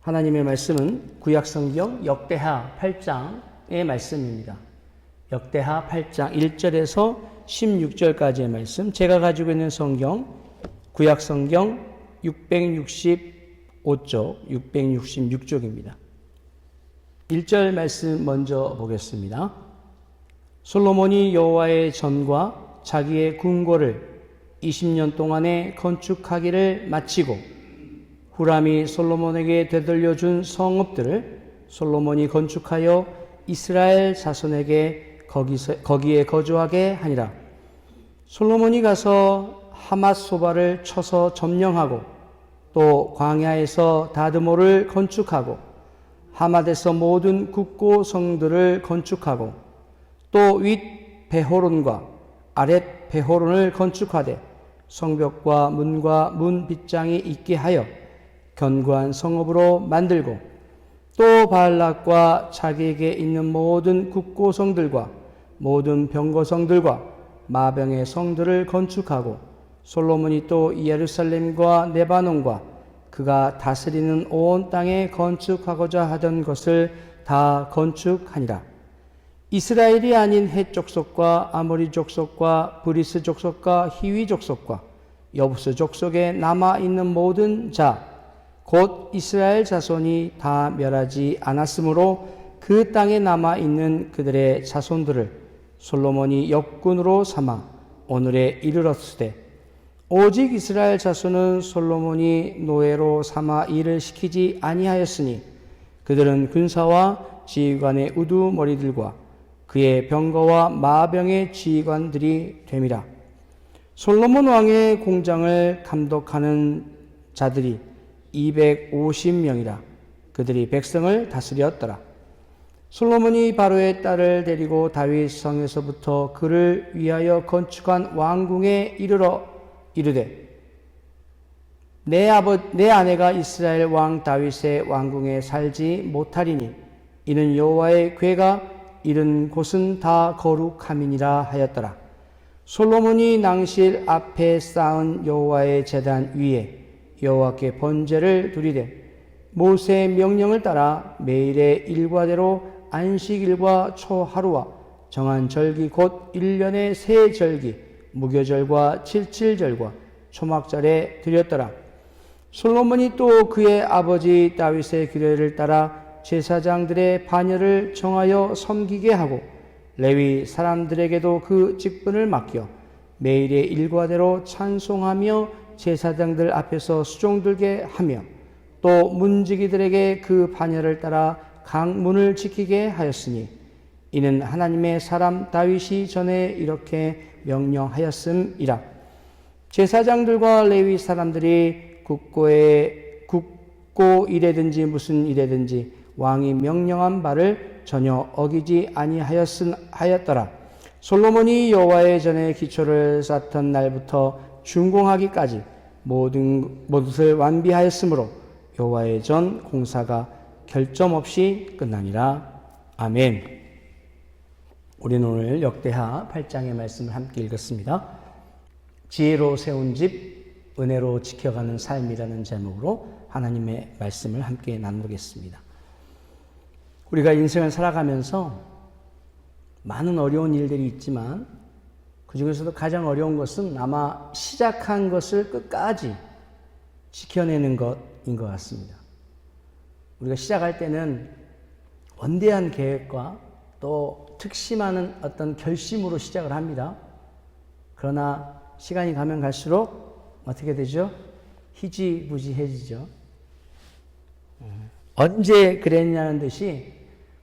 하나님의 말씀은 구약성경 역대하 8장의 말씀입니다. 역대하 8장 1절에서 16절까지의 말씀, 제가 가지고 있는 성경 구약성경 665쪽, 666쪽입니다. 1절 말씀 먼저 보겠습니다. 솔로몬이 여호와의 전과 자기의 궁궐을 20년 동안에 건축하기를 마치고 후람이 솔로몬에게 되돌려준 성읍들을 솔로몬이 건축하여 이스라엘 자손에게 거기에 거주하게 하니라. 솔로몬이 가서 하맛소바를 쳐서 점령하고 또 광야에서 다드모를 건축하고 하맛에서 모든 국고 성들을 건축하고 또 윗 베호론과 아랫 베호론을 건축하되 성벽과 문과 문 빗장이 있게 하여 견고한 성읍으로 만들고 또 바알락과 자기에게 있는 모든 국고성들과 모든 병거성들과 마병의 성들을 건축하고 솔로몬이 또 예루살렘과 레바논과 그가 다스리는 온 땅에 건축하고자 하던 것을 다 건축하니라. 이스라엘이 아닌 헷 족속과 아모리 족속과 브리스 족속과 히위 족속과 여부스 족속에 남아 있는 모든 자 곧 이스라엘 자손이 다 멸하지 않았으므로 그 땅에 남아 있는 그들의 자손들을 솔로몬이 역군으로 삼아 오늘에 이르렀으되 오직 이스라엘 자손은 솔로몬이 노예로 삼아 일을 시키지 아니하였으니 그들은 군사와 지휘관의 우두머리들과 그의 병거와 마병의 지휘관들이 됨이라. 솔로몬 왕의 공장을 감독하는 자들이 250명이라. 그들이 백성을 다스렸더라. 솔로몬이 바로의 딸을 데리고 다윗 성에서부터 그를 위하여 건축한 왕궁에 이르러 이르되 내 아내가 이스라엘 왕 다윗의 왕궁에 살지 못하리니 이는 여호와의 궤가 이른 곳은 다 거룩함이니라 하였더라. 솔로몬이 낭실 앞에 쌓은 여호와의 제단 위에 여호와께 번제를 드리되 모세의 명령을 따라 매일의 일과대로 안식일과 초하루와 정한 절기 곧 1년의 세 절기 무교절과 칠칠절과 초막절에 드렸더라. 솔로몬이 또 그의 아버지 다윗의 규례를 따라 제사장들의 반열을 정하여 섬기게 하고 레위 사람들에게도 그 직분을 맡겨 매일의 일과대로 찬송하며 제사장들 앞에서 수종들게 하며 또 문지기들에게 그 반열을 따라 강문을 지키게 하였으니 이는 하나님의 사람 다윗이 전에 이렇게 명령하였음이라. 제사장들과 레위 사람들이 국고 일에든지 무슨 일에든지 왕이 명령한 바를 전혀 어기지 아니하였더라. 솔로몬이 여호와의 전에 기초를 쌓던 날부터 준공하기까지 모든 것을 완비하였으므로 여호와의 전 공사가 결점 없이 끝나니라. 아멘. 우리는 오늘 역대하 8장의 말씀을 함께 읽었습니다. 지혜로 세운 집, 은혜로 지켜가는 삶이라는 제목으로 하나님의 말씀을 함께 나누겠습니다. 우리가 인생을 살아가면서 많은 어려운 일들이 있지만 그 중에서도 가장 어려운 것은 아마 시작한 것을 끝까지 지켜내는 것인 것 같습니다. 우리가 시작할 때는 원대한 계획과 또 특심하는 어떤 결심으로 시작을 합니다. 그러나 시간이 가면 갈수록 어떻게 되죠? 희지부지해지죠. 언제 그랬냐는 듯이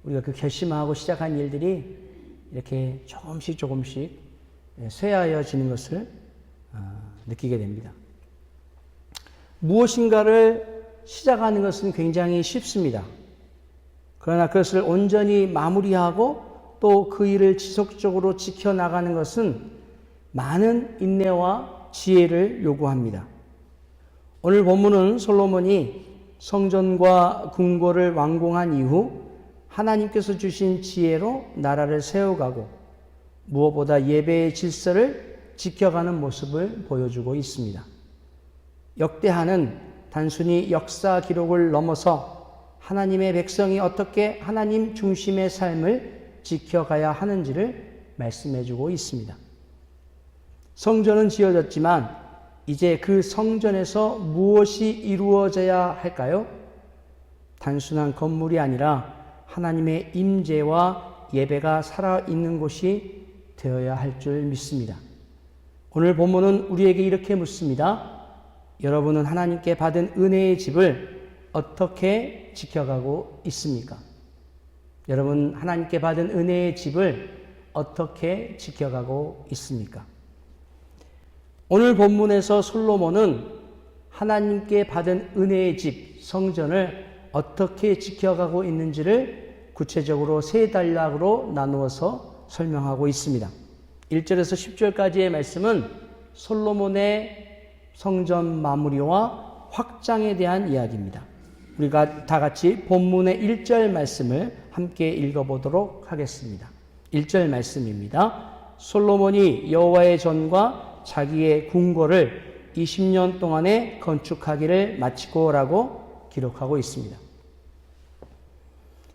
우리가 그 결심하고 시작한 일들이 이렇게 조금씩 쇠하여지는 것을 느끼게 됩니다. 무엇인가를 시작하는 것은 굉장히 쉽습니다. 그러나 그것을 온전히 마무리하고 또 그 일을 지속적으로 지켜나가는 것은 많은 인내와 지혜를 요구합니다. 오늘 본문은 솔로몬이 성전과 궁궐을 완공한 이후 하나님께서 주신 지혜로 나라를 세워가고 무엇보다 예배의 질서를 지켜가는 모습을 보여주고 있습니다. 역대하는 단순히 역사 기록을 넘어서 하나님의 백성이 어떻게 하나님 중심의 삶을 지켜가야 하는지를 말씀해 주고 있습니다. 성전은 지어졌지만 이제 그 성전에서 무엇이 이루어져야 할까요? 단순한 건물이 아니라 하나님의 임재와 예배가 살아있는 곳이 되어야 할 줄 믿습니다. 오늘 본문은 우리에게 이렇게 묻습니다. 여러분은 하나님께 받은 은혜의 집을 어떻게 지켜가고 있습니까? 여러분 하나님께 받은 은혜의 집을 어떻게 지켜가고 있습니까? 오늘 본문에서 솔로몬은 하나님께 받은 은혜의 집, 성전을 어떻게 지켜가고 있는지를 구체적으로 세 단락으로 나누어서 설명하고 있습니다. 1절에서 10절까지의 말씀은 솔로몬의 성전 마무리와 확장에 대한 이야기입니다. 우리가 다 같이 본문의 1절 말씀을 함께 읽어보도록 하겠습니다. 1절 말씀입니다. 솔로몬이 여호와의 전과 자기의 궁궐을 20년 동안에 건축하기를 마치고라고 기록하고 있습니다.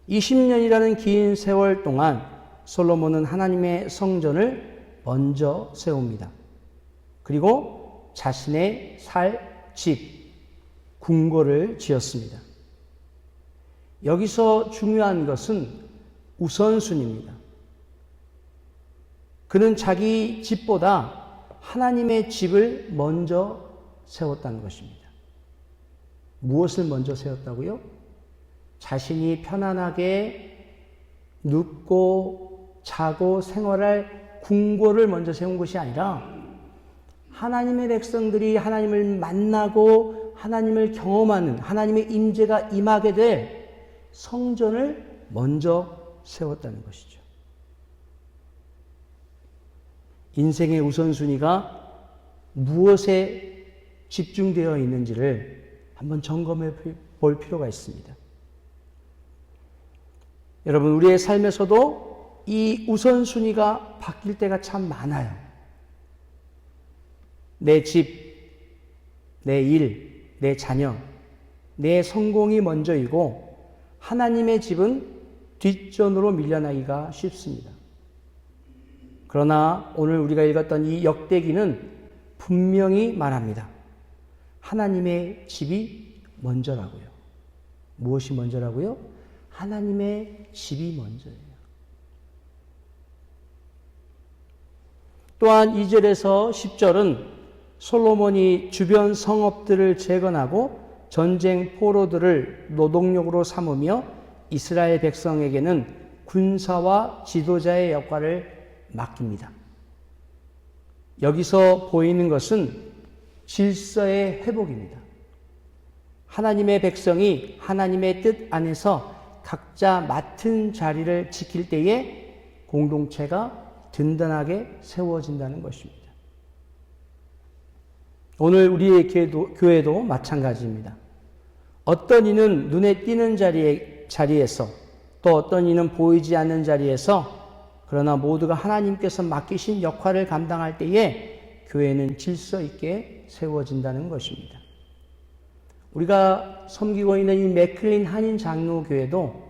20년이라는 긴 세월 동안 솔로몬은 하나님의 성전을 먼저 세웁니다. 그리고 자신의 살 집, 궁궐을 지었습니다. 여기서 중요한 것은 우선순위입니다. 그는 자기 집보다 하나님의 집을 먼저 세웠다는 것입니다. 무엇을 먼저 세웠다고요? 자신이 편안하게 눕고 자고 생활할 궁궐을 먼저 세운 것이 아니라 하나님의 백성들이 하나님을 만나고 하나님을 경험하는 하나님의 임재가 임하게 될 성전을 먼저 세웠다는 것이죠. 인생의 우선순위가 무엇에 집중되어 있는지를 한번 점검해 볼 필요가 있습니다. 여러분, 우리의 삶에서도 이 우선순위가 바뀔 때가 참 많아요. 내 집, 내 일, 내 자녀, 내 성공이 먼저이고 하나님의 집은 뒷전으로 밀려나기가 쉽습니다. 그러나 오늘 우리가 읽었던 이 역대기는 분명히 말합니다. 하나님의 집이 먼저라고요. 무엇이 먼저라고요? 하나님의 집이 먼저예요. 또한 2절에서 10절은 솔로몬이 주변 성읍들을 재건하고 전쟁 포로들을 노동력으로 삼으며 이스라엘 백성에게는 군사와 지도자의 역할을 맡깁니다. 여기서 보이는 것은 질서의 회복입니다. 하나님의 백성이 하나님의 뜻 안에서 각자 맡은 자리를 지킬 때에 공동체가 든든하게 세워진다는 것입니다. 오늘 우리의 교회도 마찬가지입니다. 어떤 이는 눈에 띄는 자리에서 또 어떤 이는 보이지 않는 자리에서 그러나 모두가 하나님께서 맡기신 역할을 감당할 때에 교회는 질서 있게 세워진다는 것입니다. 우리가 섬기고 있는 이 맥클린 한인 장로교회도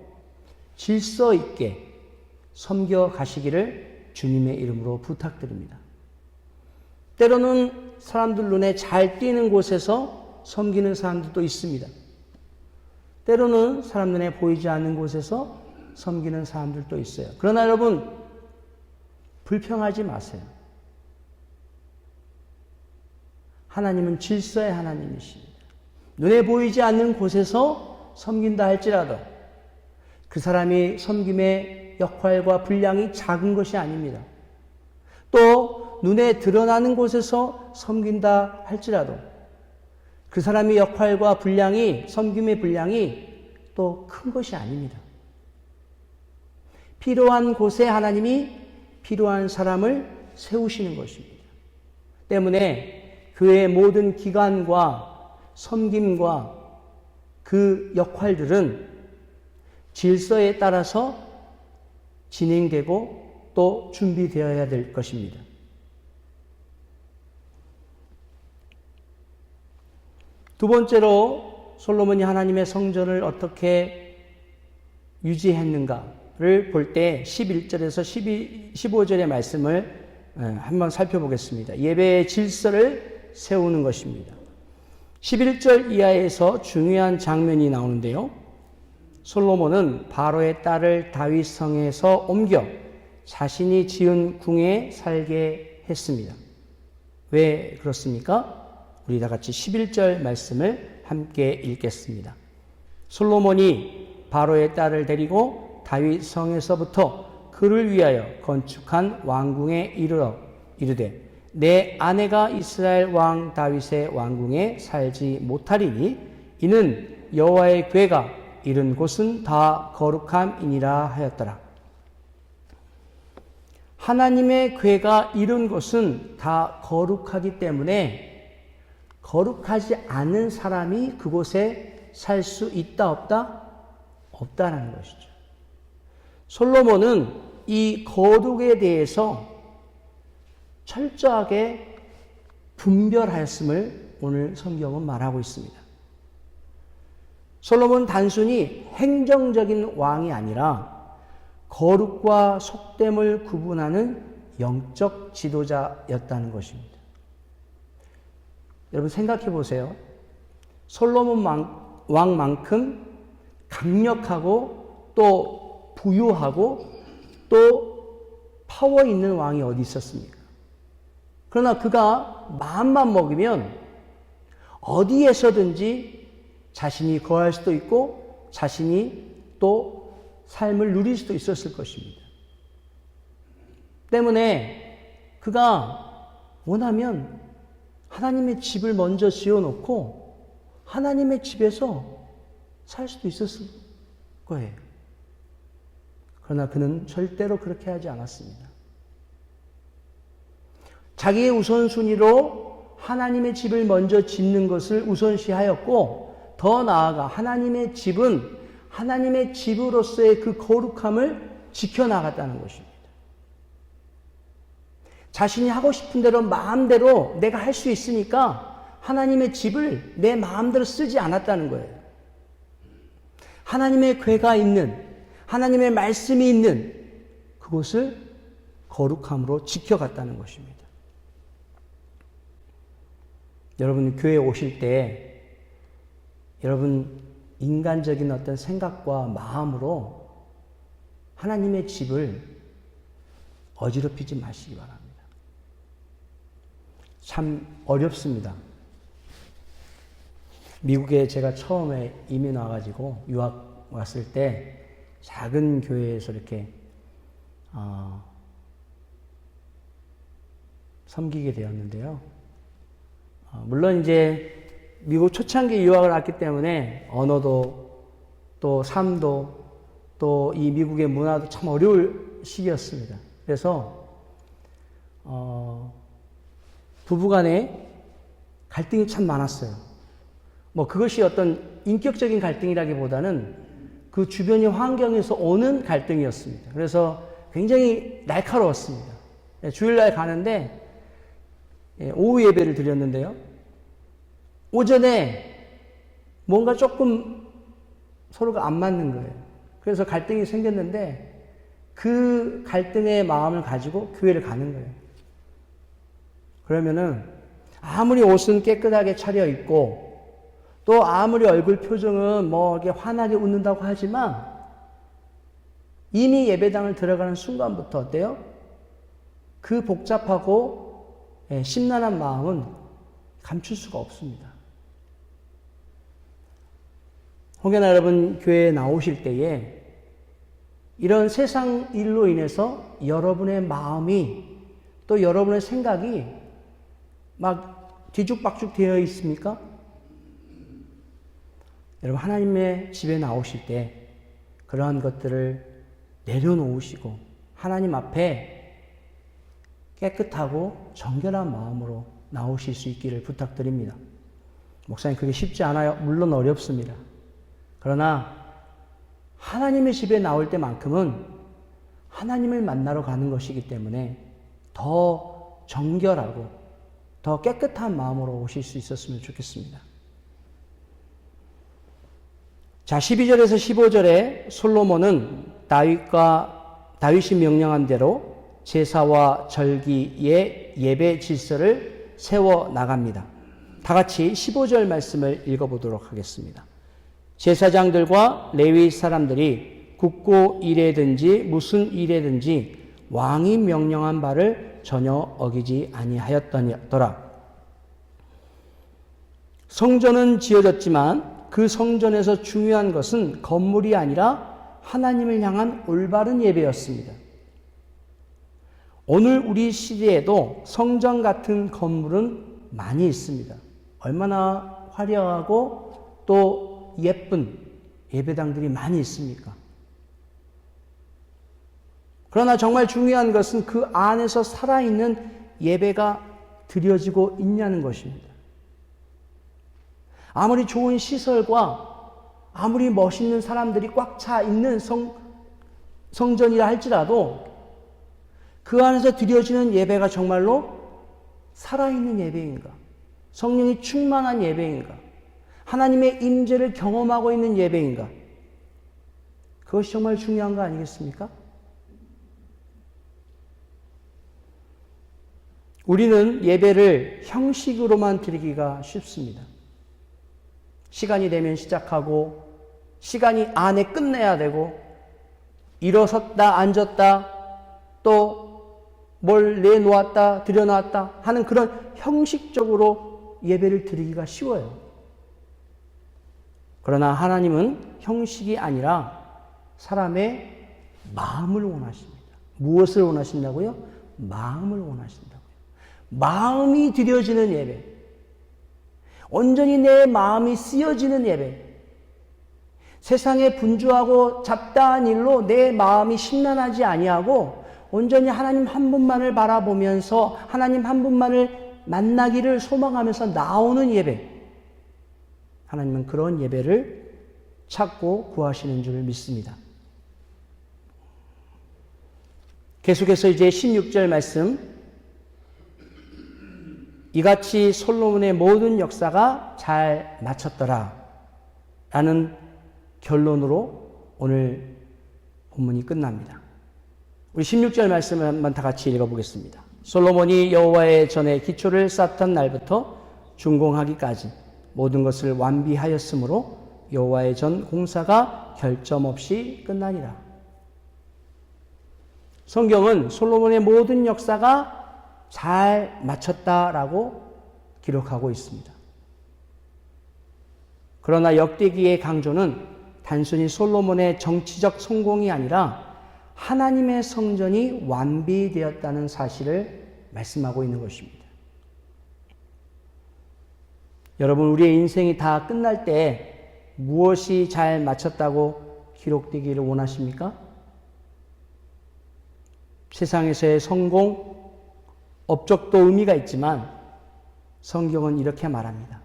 질서 있게 섬겨 가시기를 주님의 이름으로 부탁드립니다. 때로는 사람들 눈에 잘 띄는 곳에서 섬기는 사람들도 있습니다. 때로는 사람 눈에 보이지 않는 곳에서 섬기는 사람들도 있어요. 그러나 여러분, 불평하지 마세요. 하나님은 질서의 하나님이십니다. 눈에 보이지 않는 곳에서 섬긴다 할지라도 그 사람이 섬김의 역할과 분량이 작은 것이 아닙니다. 또 눈에 드러나는 곳에서 섬긴다 할지라도 그 사람의 역할과 분량이, 섬김의 분량이 또 큰 것이 아닙니다. 필요한 곳에 하나님이 필요한 사람을 세우시는 것입니다. 때문에 교회의 모든 기관과 섬김과 그 역할들은 질서에 따라서 진행되고 또 준비되어야 될 것입니다. 두 번째로 솔로몬이 하나님의 성전을 어떻게 유지했는가를 볼 때 11절에서 15절의 말씀을 한번 살펴보겠습니다. 예배의 질서를 세우는 것입니다. 11절 이하에서 중요한 장면이 나오는데요. 솔로몬은 바로의 딸을 다윗 성에서 옮겨 자신이 지은 궁에 살게 했습니다. 왜 그렇습니까? 우리 다 같이 11절 말씀을 함께 읽겠습니다. 솔로몬이 바로의 딸을 데리고 다윗 성에서부터 그를 위하여 건축한 왕궁에 이르러 이르되 내 아내가 이스라엘 왕 다윗의 왕궁에 살지 못하리니 이는 여호와의 궤가 이른 곳은 다 거룩함이니라 하였더라. 하나님의 궤가 이른 곳은 다 거룩하기 때문에 거룩하지 않은 사람이 그곳에 살 수 있다 없다? 없다라는 것이죠. 솔로몬은 이 거룩에 대해서 철저하게 분별하였음을 오늘 성경은 말하고 있습니다. 솔로몬은 단순히 행정적인 왕이 아니라 거룩과 속됨을 구분하는 영적 지도자였다는 것입니다. 여러분 생각해 보세요. 솔로몬 왕만큼 강력하고 또 부유하고 또 파워 있는 왕이 어디 있었습니까? 그러나 그가 마음만 먹으면 어디에서든지 자신이 거할 수도 있고 자신이 또 삶을 누릴 수도 있었을 것입니다. 때문에 그가 원하면 하나님의 집을 먼저 지어놓고 하나님의 집에서 살 수도 있었을 거예요. 그러나 그는 절대로 그렇게 하지 않았습니다. 자기의 우선순위로 하나님의 집을 먼저 짓는 것을 우선시하였고 더 나아가 하나님의 집은 하나님의 집으로서의 그 거룩함을 지켜나갔다는 것입니다. 자신이 하고 싶은 대로 마음대로 내가 할 수 있으니까 하나님의 집을 내 마음대로 쓰지 않았다는 거예요. 하나님의 궤가 있는, 하나님의 말씀이 있는 그곳을 거룩함으로 지켜갔다는 것입니다. 여러분 교회에 오실 때 여러분 인간적인 어떤 생각과 마음으로 하나님의 집을 어지럽히지 마시기 바랍니다. 참 어렵습니다. 미국에 제가 처음에 이민 와가지고 유학 왔을 때 작은 교회에서 이렇게 섬기게 되었는데요. 물론 이제 미국 초창기 유학을 왔기 때문에 언어도 또 삶도 또 이 미국의 문화도 참 어려울 시기였습니다. 그래서 부부간에 갈등이 참 많았어요. 뭐 그것이 어떤 인격적인 갈등이라기보다는 그 주변의 환경에서 오는 갈등이었습니다. 그래서 굉장히 날카로웠습니다. 주일날 가는데 오후 예배를 드렸는데요. 오전에 뭔가 조금 서로가 안 맞는 거예요. 그래서 갈등이 생겼는데 그 갈등의 마음을 가지고 교회를 가는 거예요. 그러면은 아무리 옷은 깨끗하게 차려입고 또 아무리 얼굴 표정은 뭐 이렇게 환하게 웃는다고 하지만 이미 예배당을 들어가는 순간부터 어때요? 그 복잡하고 심란한 마음은 감출 수가 없습니다. 혹여나 여러분 교회에 나오실 때에 이런 세상 일로 인해서 여러분의 마음이 또 여러분의 생각이 막 뒤죽박죽 되어 있습니까? 여러분 하나님의 집에 나오실 때 그러한 것들을 내려놓으시고 하나님 앞에 깨끗하고 정결한 마음으로 나오실 수 있기를 부탁드립니다. 목사님 그게 쉽지 않아요. 물론 어렵습니다. 그러나 하나님의 집에 나올 때만큼은 하나님을 만나러 가는 것이기 때문에 더 정결하고 더 깨끗한 마음으로 오실 수 있었으면 좋겠습니다. 자, 12절에서 15절에 솔로몬은 다윗이 명령한 대로 제사와 절기의 예배 질서를 세워 나갑니다. 다 같이 15절 말씀을 읽어보도록 하겠습니다. 제사장들과 레위 사람들이 국고 일에든지 무슨 일에든지 왕이 명령한 바를 전혀 어기지 아니하였더라. 성전은 지어졌지만 그 성전에서 중요한 것은 건물이 아니라 하나님을 향한 올바른 예배였습니다. 오늘 우리 시대에도 성전 같은 건물은 많이 있습니다. 얼마나 화려하고 또 예쁜 예배당들이 많이 있습니까? 그러나 정말 중요한 것은 그 안에서 살아있는 예배가 드려지고 있냐는 것입니다. 아무리 좋은 시설과 아무리 멋있는 사람들이 꽉 차 있는 성전이라 할지라도 그 안에서 드려지는 예배가 정말로 살아있는 예배인가? 성령이 충만한 예배인가? 하나님의 임재를 경험하고 있는 예배인가? 그것이 정말 중요한 거 아니겠습니까? 우리는 예배를 형식으로만 드리기가 쉽습니다. 시간이 되면 시작하고 시간이 안에 끝내야 되고 일어섰다 앉았다 또 뭘 내놓았다 들여놨다 하는 그런 형식적으로 예배를 드리기가 쉬워요. 그러나 하나님은 형식이 아니라 사람의 마음을 원하십니다. 무엇을 원하신다고요? 마음을 원하신다고요. 마음이 드려지는 예배, 온전히 내 마음이 쓰여지는 예배, 세상에 분주하고 잡다한 일로 내 마음이 심란하지 아니하고 온전히 하나님 한 분만을 바라보면서 하나님 한 분만을 만나기를 소망하면서 나오는 예배, 하나님은 그런 예배를 찾고 구하시는 줄 믿습니다. 계속해서 이제 16절 말씀, 이같이 솔로몬의 모든 역사가 잘 마쳤더라 라는 결론으로 오늘 본문이 끝납니다. 우리 16절 말씀을 한번 다 같이 읽어보겠습니다. 솔로몬이 여호와의 전에 기초를 쌓던 날부터 준공하기까지 모든 것을 완비하였으므로 여호와의 전 공사가 결점 없이 끝나니라. 성경은 솔로몬의 모든 역사가 잘 마쳤다라고 기록하고 있습니다. 그러나 역대기의 강조는 단순히 솔로몬의 정치적 성공이 아니라 하나님의 성전이 완비되었다는 사실을 말씀하고 있는 것입니다. 여러분, 우리의 인생이 다 끝날 때 무엇이 잘 마쳤다고 기록되기를 원하십니까? 세상에서의 성공, 업적도 의미가 있지만 성경은 이렇게 말합니다.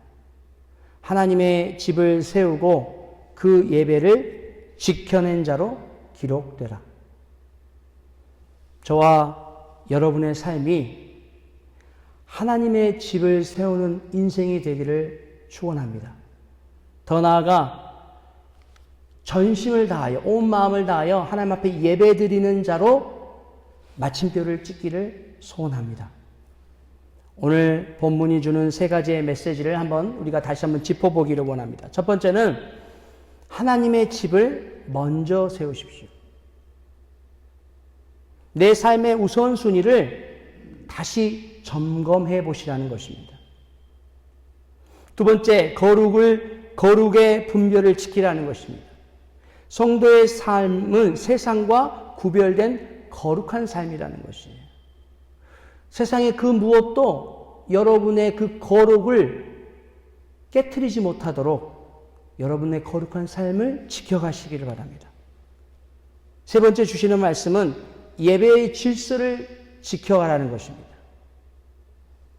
하나님의 집을 세우고 그 예배를 지켜낸 자로 기록되라. 저와 여러분의 삶이 하나님의 집을 세우는 인생이 되기를 축원합니다. 더 나아가 전심을 다하여 온 마음을 다하여 하나님 앞에 예배드리는 자로 마침표를 찍기를 소원합니다. 오늘 본문이 주는 세 가지의 메시지를 우리가 다시 한번 짚어보기를 원합니다. 첫 번째는 하나님의 집을 먼저 세우십시오. 내 삶의 우선순위를 다시 점검해 보시라는 것입니다. 두 번째, 거룩의 분별을 지키라는 것입니다. 성도의 삶은 세상과 구별된 거룩한 삶이라는 것이에요. 세상의 그 무엇도 여러분의 그 거룩을 깨트리지 못하도록 여러분의 거룩한 삶을 지켜가시기를 바랍니다. 세 번째 주시는 말씀은 예배의 질서를 지켜가라는 것입니다.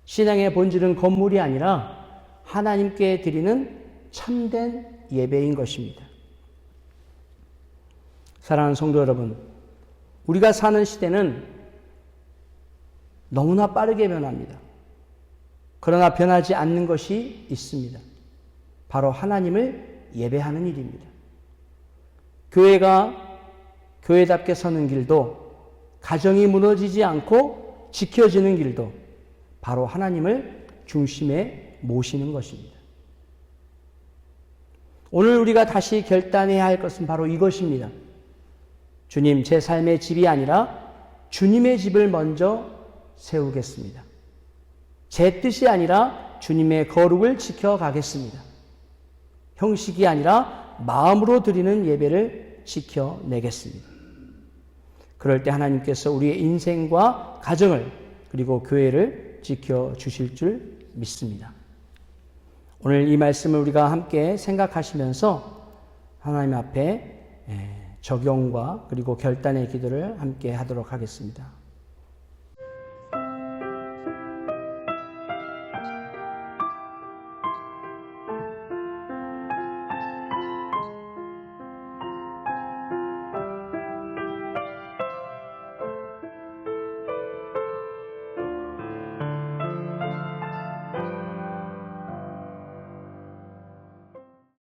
신앙의 본질은 건물이 아니라 하나님께 드리는 참된 예배인 것입니다. 사랑하는 성도 여러분, 우리가 사는 시대는 너무나 빠르게 변합니다. 그러나 변하지 않는 것이 있습니다. 바로 하나님을 예배하는 일입니다. 교회가 교회답게 서는 길도, 가정이 무너지지 않고 지켜지는 길도 바로 하나님을 중심에 모시는 것입니다. 오늘 우리가 다시 결단해야 할 것은 바로 이것입니다. 주님, 제 삶의 집이 아니라 주님의 집을 먼저 세우겠습니다. 제 뜻이 아니라 주님의 거룩을 지켜가겠습니다. 형식이 아니라 마음으로 드리는 예배를 지켜내겠습니다. 그럴 때 하나님께서 우리의 인생과 가정을 그리고 교회를 지켜주실 줄 믿습니다. 오늘 이 말씀을 우리가 함께 생각하시면서 하나님 앞에 적용과 그리고 결단의 기도를 함께 하도록 하겠습니다.